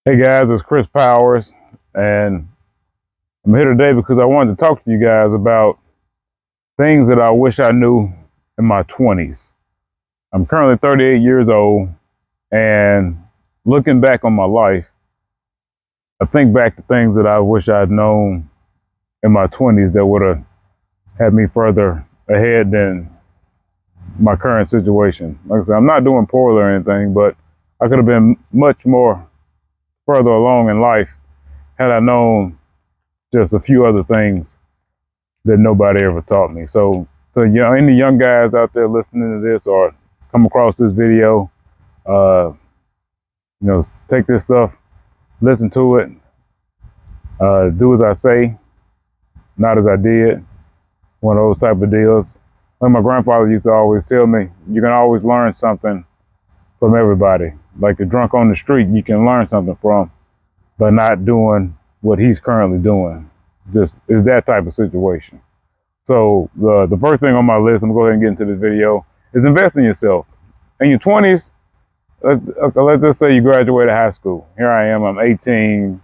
Hey guys, it's Chris Powers, and I'm here today because I wanted to talk to you guys about things that I wish I knew in my 20s. I'm currently 38 years old, and looking back on my life, I think back to things that I wish I'd known in my 20s that would have had me further ahead than my current situation. Like I said, I'm not doing poorly or anything, but I could have been much more further along in life had I known just a few other things that nobody ever taught me. So any young guys out there listening to this or come across this video, uh, take this stuff, listen to it, do as I say, not as I did. One of those type of deals. Like my grandfather used to always tell me, you can always learn something from everybody. Like the drunk on the street, you can learn something from, but not doing what he's currently doing. Just is that type of situation. So the first thing on my list, I'm gonna go ahead and get into this video, is invest in yourself. In your 20s, let's say you graduated high school. Here I am, I'm 18,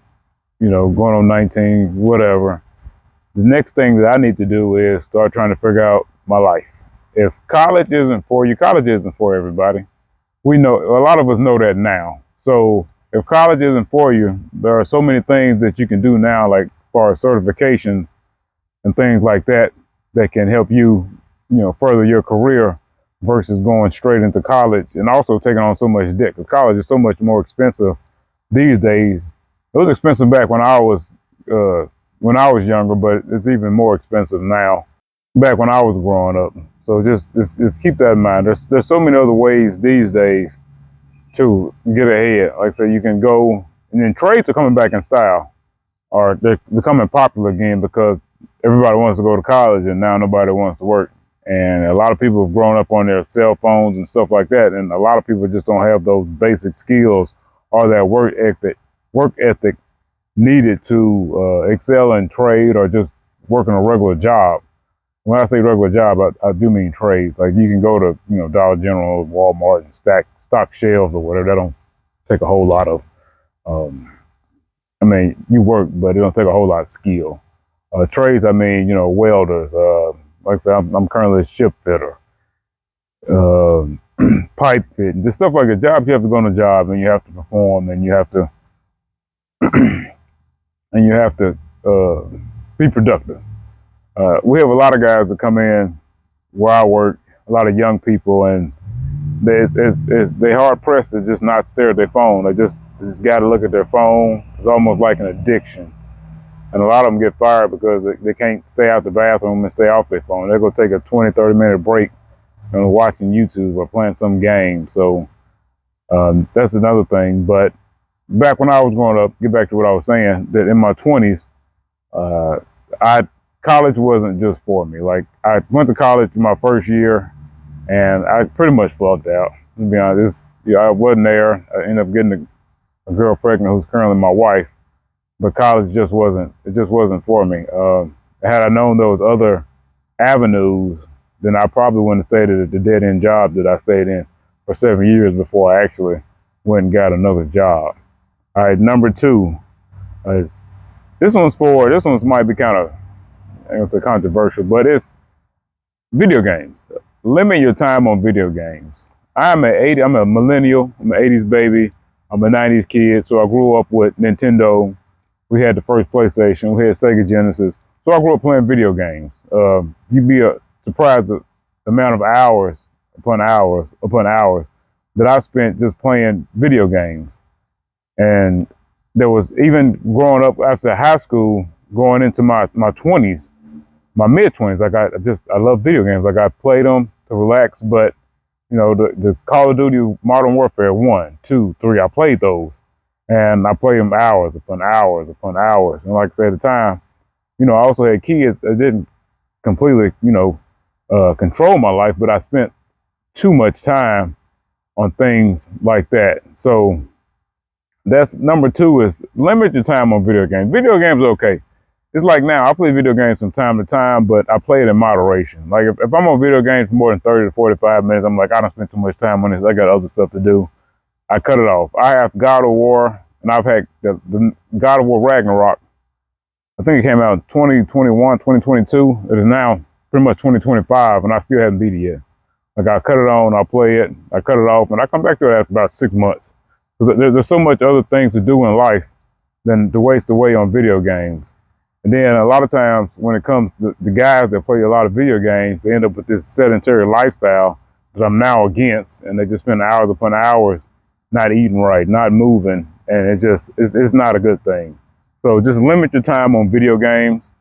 going on 19, whatever. The next thing that I need to do is start trying to figure out my life. If college isn't for you, college isn't for everybody. We know, a lot of us know that now. So if college isn't for you, there are so many things that you can do now, like as far as certifications and things like that, that can help you, further your career versus going straight into college and also taking on so much debt. Because college is so much more expensive these days. It was expensive back when I was younger, but it's even more expensive now. Back when I was growing up. So just keep that in mind. There's so many other ways these days to get ahead. Like I said, you can go, and then trades are coming back in style, or they're becoming popular again because everybody wants to go to college and now nobody wants to work. And a lot of people have grown up on their cell phones and stuff like that. And a lot of people just don't have those basic skills or that work ethic needed to excel in trade or just working a regular job. When I say regular job, I do mean trades. Like you can go to, Dollar General, Walmart and stock shelves or whatever. That don't take a whole lot of, you work, but it don't take a whole lot of skill. Trades, welders, like I said, I'm currently a ship fitter, pipe fitting, just stuff like a job. You have to go on a job and you have to perform and you have to, be productive. We have a lot of guys that come in where I work, a lot of young people, and they're hard pressed to just not stare at their phone. They just got to look at their phone. It's almost like an addiction. And a lot of them get fired because they can't stay out the bathroom and stay off their phone. They're going to take a 20, 30-minute break and watching YouTube or playing some game. So that's another thing. But back when I was growing up, get back to what I was saying, that in my 20s, college wasn't just for me. Like I went to college my first year and I pretty much flunked out. To be honest, I wasn't there. I ended up getting a girl pregnant who's currently my wife. But college just wasn't for me. Had I known those other avenues, then I probably wouldn't have stayed at the dead-end job that I stayed in for 7 years before I actually went and got another job. All right, number two is this one's might be kind of, I don't say controversial, but it's video games. Limit your time on video games. I'm a millennial. I'm an 80s baby. I'm a 90s kid, so I grew up with Nintendo. We had the first PlayStation. We had Sega Genesis. So I grew up playing video games. You'd be surprised the amount of hours upon hours that I spent just playing video games. And there was, even growing up after high school, going into my 20s, my mid-20s, like I love video games. Like I played them to relax, but the Call of Duty Modern Warfare 1, 2, 3, I played those. And I played them hours upon hours upon hours. And like I said at the time, I also had kids that didn't completely, control my life, but I spent too much time on things like that. So that's number two, is limit your time on video games. Video games are okay. It's like now, I play video games from time to time, but I play it in moderation. Like if I'm on video games for more than 30 to 45 minutes, I'm like, I don't spend too much time on this. I got other stuff to do. I cut it off. I have God of War and I've had the God of War Ragnarok. I think it came out in 2021, 2022. It is now pretty much 2025, and I still haven't beat it yet. Like, I cut it on, I play it, I cut it off, and I come back to it after about 6 months. Because there's so much other things to do in life than to waste away on video games. And then a lot of times when it comes to the guys that play a lot of video games, they end up with this sedentary lifestyle that I'm now against, and they just spend hours upon hours not eating right, not moving, and it's not a good thing. So just limit your time on video games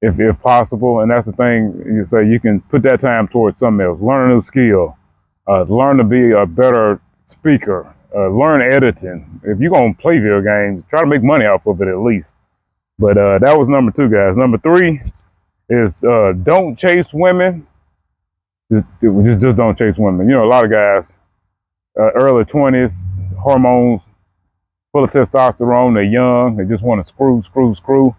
if possible, and that's the thing. You say you can put that time towards something else. Learn a new skill, learn to be a better speaker, learn editing. If you're gonna play video games, try to make money off of it at least. But that was number 2, guys. Number 3 is don't chase women. Just don't chase women. You know, a lot of guys, early 20s, hormones, full of testosterone. They're young. They just want to screw.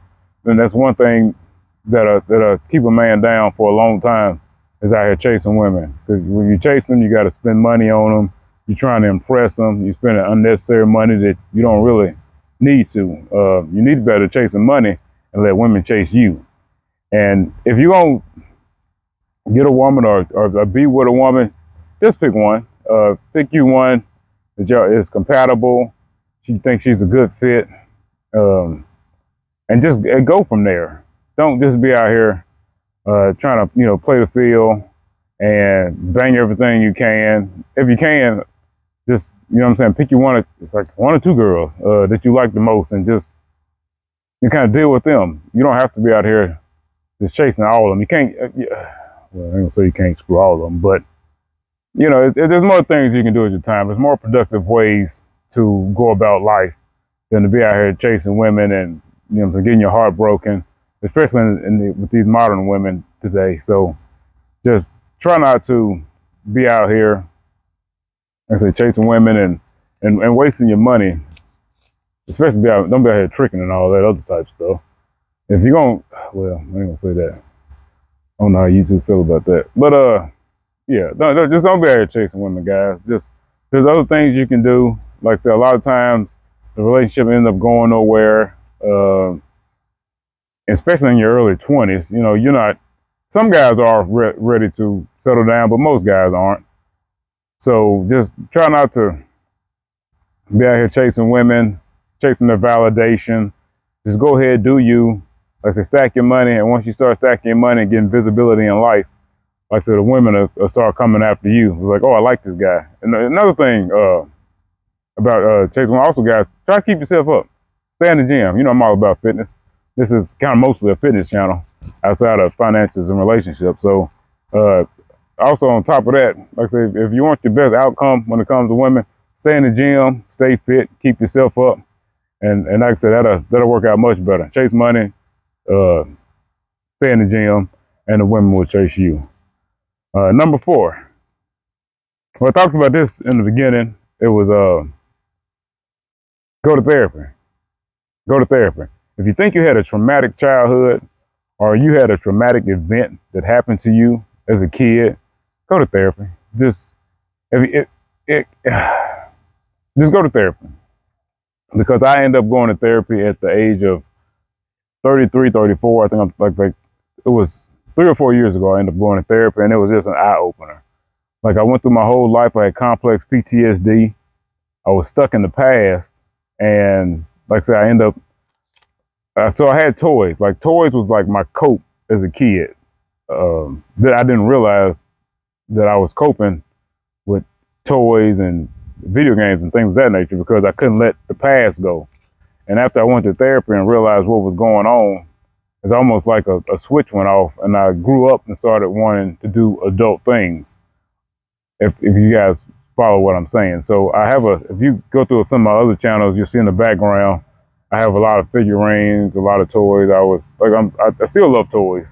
And that's one thing that'll keep a man down for a long time, is out here chasing women. Because when you chase them, you got to spend money on them. You're trying to impress them. You're spending unnecessary money that you don't really need to. You need to be able to chase some money and let women chase you. And if you're going to get a woman or be with a woman, just pick one. Pick you one that is compatible. She thinks she's a good fit. And just go from there. Don't just be out here trying to, play the field and bang everything you can. If you can, just, pick you one. It's like 1 or 2 girls that you like the most, and just you kind of deal with them. You don't have to be out here just chasing all of them. You can't. Well, I don't say you can't screw all of them, but there's more things you can do at your time. There's more productive ways to go about life than to be out here chasing women and getting your heart broken, especially with these modern women today. So just try not to be out here, like I say, chasing women and wasting your money. Especially don't be out here tricking and all that other type of stuff. If you're going, well, I ain't gonna say that. I don't know how you two feel about that. But yeah, just don't be out here chasing women, guys. Just, there's other things you can do. Like I said, a lot of times the relationship ends up going nowhere. Especially in your early 20s, you're not, some guys are ready to settle down, but most guys aren't. So just try not to be out here chasing women, chasing their validation. Just go ahead, do you. Like I said, stack your money, and once you start stacking your money and getting visibility in life, like I said, the women will start coming after you. It's like, oh, I like this guy. And another thing about chasing women, also, guys, try to keep yourself up. Stay in the gym. I'm all about fitness. This is kind of mostly a fitness channel outside of finances and relationships. So also on top of that, like I said, if you want your best outcome when it comes to women, stay in the gym, stay fit, keep yourself up. And like I said, that'll work out much better. Chase money, stay in the gym, and the women will chase you. Number 4. Well, I talked about this in the beginning. It was go to therapy. Go to therapy. If you think you had a traumatic childhood, or you had a traumatic event that happened to you as a kid, go to therapy. Just go to therapy. Because I ended up going to therapy at the age of 33, 34. I think I'm like it was 3 or 4 years ago. I ended up going to therapy, and it was just an eye opener. Like, I went through my whole life. I had complex PTSD. I was stuck in the past, and like I said, I ended up. So I had toys. Like, toys was like my cope as a kid. That I didn't realize that I was coping with toys and video games and things of that nature, because I couldn't let the past go. And after I went to therapy and realized what was going on, it's almost like a switch went off, and I grew up and started wanting to do adult things. If you guys follow what I'm saying. So I have if you go through some of my other channels, you'll see in the background, I have a lot of figurines, a lot of toys. I still love toys,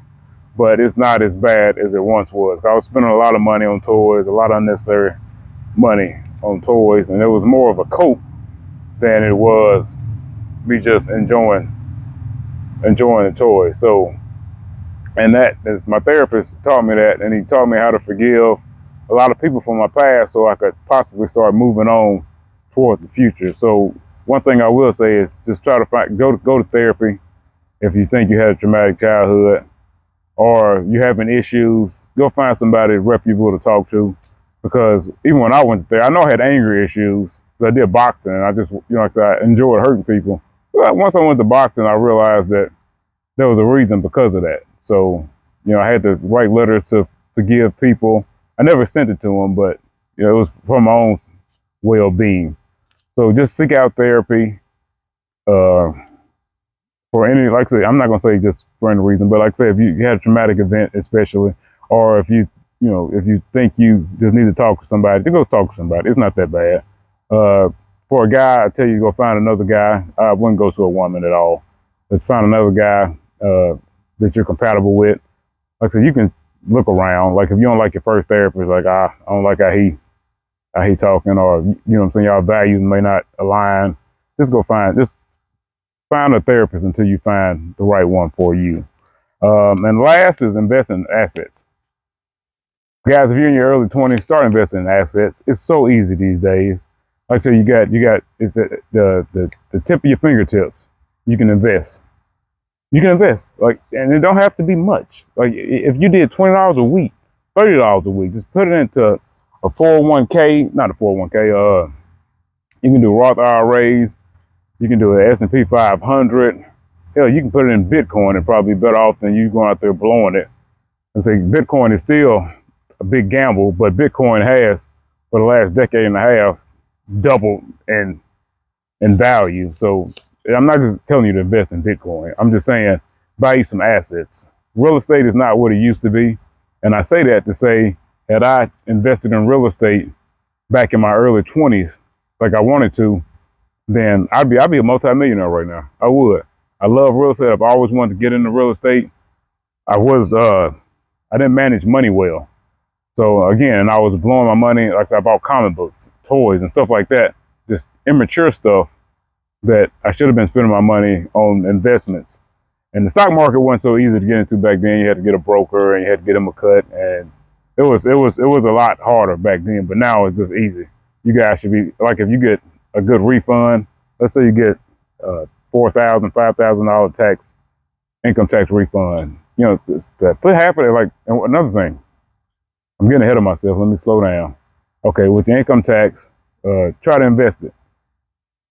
but it's not as bad as it once was. I was spending a lot of money on toys, a lot of unnecessary money on toys, and it was more of a cope than it was me just enjoying the toys. So, and my therapist taught me that, and he taught me how to forgive a lot of people from my past, so I could possibly start moving on toward the future. So one thing I will say is just try to go to therapy if you think you had a traumatic childhood or you having issues. Go find somebody reputable to talk to, because even when I went to therapy, I know I had anger issues. I did boxing, and I just, like I enjoyed hurting people. So once I went to boxing, I realized that there was a reason because of that. So, I had to write letters to forgive people. I never sent it to them, but it was for my own well-being. So just seek out therapy for any, like I say, I'm not gonna say just for any reason, but like I say, if you had a traumatic event, especially, or if if you think you just need to talk to somebody, then go talk to somebody. It's not that bad. For a guy, I tell you, go find another guy. I wouldn't go to a woman at all. Let's find another guy that you're compatible with. Like I said, you can look around. Like if you don't like your first therapist, like I don't like how he talking, or what I'm saying, y'all values may not align. Just find a therapist until you find the right one for you. And last is invest in assets. Guys, if you're in your early 20s, start investing in assets. It's so easy these days. Like I said, you got it's at the tip of your fingertips. You can invest. You can invest, and it don't have to be much. Like if you did $20 a week, $30 a week, just put it into a 401k, not a 401k. You can do Roth IRAs. You can do an S&P 500. Hell, you can put it in Bitcoin and probably be better off than you going out there blowing it. And say Bitcoin is still a big gamble, but Bitcoin has, for the last decade and a half, doubled in value. So I'm not just telling you to invest in Bitcoin. I'm just saying buy you some assets. Real estate is not what it used to be. And I say that to say, had I invested in real estate back in my early 20s, like I wanted to, then I'd be a multimillionaire right now. I would. I love real estate. I've always wanted to get into real estate. I didn't manage money well. So again, I was blowing my money. Like I bought comic books, toys, and stuff like that. Just immature stuff that I should have been spending my money on investments. And the stock market wasn't so easy to get into back then. You had to get a broker and you had to get them a cut, and it was a lot harder back then. But now it's just easy. You guys should be like, if you get a good refund, let's say you get $4,000, $5,000 income tax refund. Put half of it. Like, and another thing, I'm getting ahead of myself. Let me slow down. Okay, with the income tax, try to invest it.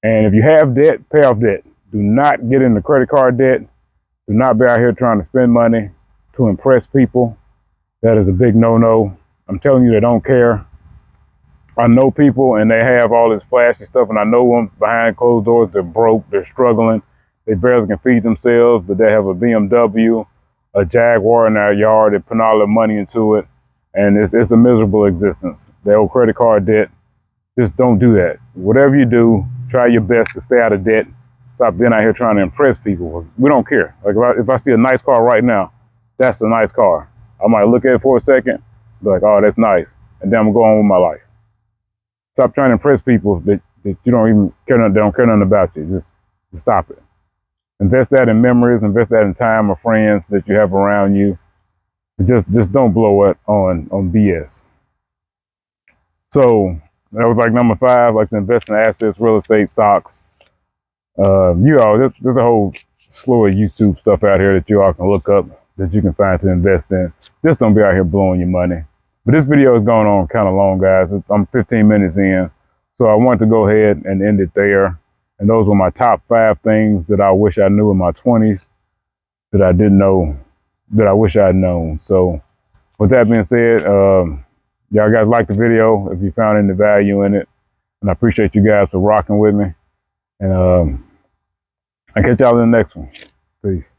And if you have debt, pay off debt. Do not get into credit card debt. Do not be out here trying to spend money to impress people. That is a big no-no. I'm telling you, they don't care. I know people and they have all this flashy stuff, and I know them behind closed doors. They're broke, they're struggling, they barely can feed themselves, but they have a BMW, a Jaguar in their yard. They put all their money into it, and it's a miserable existence. They owe credit card debt. Just don't do that. Whatever you do, try your best to stay out of debt. Stop being out here trying to impress people. We don't care. Like if I see a nice car right now, that's a nice car. I might look at it for a second, be like, oh, that's nice, and then I'm gonna go on with my life. Stop trying to impress people that you don't even care. They don't care nothing about you. Just stop it. Invest that in memories. Invest that in time or friends that you have around you. Just don't blow it on BS. So that was like number 5, like to invest in assets, real estate, stocks. There's a whole slew of YouTube stuff out here that you all can look up that you can find to invest in. Just don't be out here blowing your money. But this video is going on kind of long, guys. I'm 15 minutes in. So I wanted to go ahead and end it there. And those were my top 5 things that I wish I knew in my 20s that I didn't know, that I wish I had known. So with that being said, y'all guys like the video if you found any value in it. And I appreciate you guys for rocking with me. And I'll catch y'all in the next one. Peace.